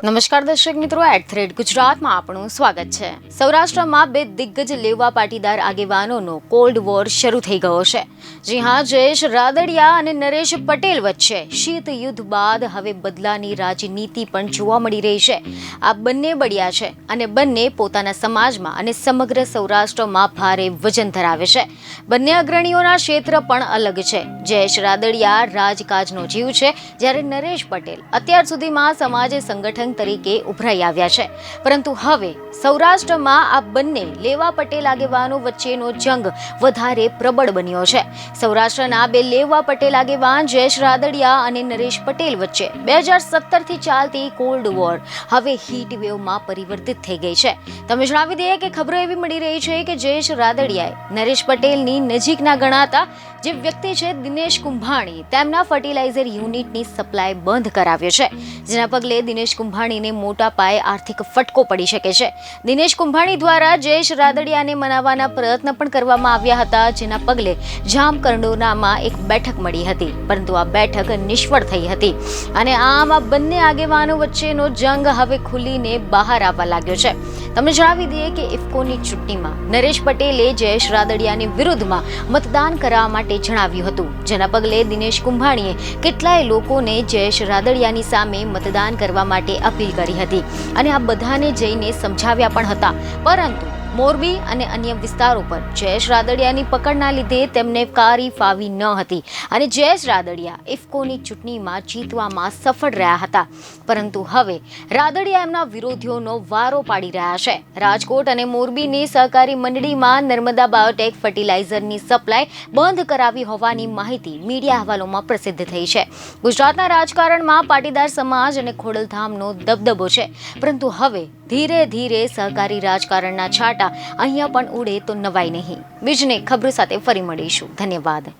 નમસ્કાર દર્શક મિત્રો, @ ગુજરાતમાં આપણું સ્વાગત છે। સૌરાષ્ટ્રમાં બે દિગ્ગજ લેવા પાટીદાર આગેવાનોનો કોલ્ડ વોર શરૂ થઈ ગયો છે। જી હા, જયેશ રાદડિયા અને નરેશ પટેલ વચ્ચે શીત યુદ્ધ બાદ હવે બદલાની રાજનીતિ પણ જોવા મળી રહી છે। આ બંને બળિયા છે અને બંને પોતાના સમાજમાં અને સમગ્ર સૌરાષ્ટ્રમાં ભારે વજન ધરાવે છે। બંને અગ્રણીઓના ક્ષેત્ર પણ અલગ છે। જયેશ રાદડિયા રાજકાજનો જીવ છે, જ્યારે નરેશ પટેલ અત્યાર સુધીમાં સમાજ સંગઠન તરીકે ઉભરાઈ આવ્યા છે। પરંતુ હવે સૌરાષ્ટ્રમાં આ બંને લેવા પટેલ આગેવાનો વચ્ચેનો જંગ વધારે પ્રબળ બન્યો છે। સૌરાષ્ટ્રના બે લેવા પટેલ આગેવાન જયેશ રાદડિયા અને નરેશ પટેલ વચ્ચે 2017થી ચાલતી કોલ્ડ વોર હવે હીટ વેવમાં પરિવર્તિત થઈ ગઈ છે। તમે જણાવી દઈએ કે ખબરો એવી મળી રહી છે કે જયેશ રાદડિયાએ નરેશ પટેલની નજીકના ગણાતા જે વ્યક્તિ છે દિનેશ કુંભાણી તેમના ફર્ટિલાઇઝર યુનિટની સપ્લાય બંધ કરાવ્યો છે, જેના પગલે દિનેશ કુંભાણીને મોટા પાયે આર્થિક ફટકો પડી શકે છે। દિનેશ કુંભાણી દ્વારા જયેશ રાદડિયાને મનાવવાના પ્રયત્ન પણ કરવામાં આવ્યા હતા, જેના પગલે જામકંડોરણામાં એક બેઠક મળી હતી, પરંતુ આ બેઠક નિષ્ફળ થઈ હતી અને આમ આ બંને આગેવાનો વચ્ચેનો જંગ હવે ખુલીને બહાર આવવા લાગ્યો છે। તમને જણાવી દઈએ કે ઇફકોની ચૂંટણીમાં નરેશ પટેલે જયેશ રાદડિયાની વિરુદ્ધમાં મતદાન કરવા માટે જણાવ્યું હતું, જેના પગલે દિનેશ કુંભાણીએ કેટલાય લોકોને જયેશ રાદડિયાની સામે મતદાન કરવા માટે અપીલ કરી હતી અને આ બધાને જઈને સમજાવ્યા પણ હતા, પરંતુ મોરબી અને અન્ય વિસ્તારો પર જયેશ રાદડિયાની પકડના લીધે તેમને કારી ફાવી ન હતી અને જયેશ રાદડિયા ઇફકોની ચૂંટણીમાં જીતવામાં સફળ રહ્યા હતા। પરંતુ હવે રાદડિયા એમના વિરોધીઓનો વારો પાડી રહ્યા છે। રાજકોટ અને મોરબીની સહકારી મંડળીમાં નર્મદા બાયોટેક ફર્ટિલાઇઝરની સપ્લાય બંધ કરાવી હોવાની માહિતી મીડિયા અહેવાલોમાં પ્રસિદ્ધ થઈ છે। ગુજરાતના રાજકારણમાં પાટીદાર સમાજ અને ખોડલધામનો દબદબો છે, પરંતુ હવે ધીરે ધીરે સહકારી રાજકારણના છાંટા અહીંયા પણ ઉડે તો નવાઈ નહીં। બીજને ખબર સાથે ફરી મળીશું। ધન્યવાદ।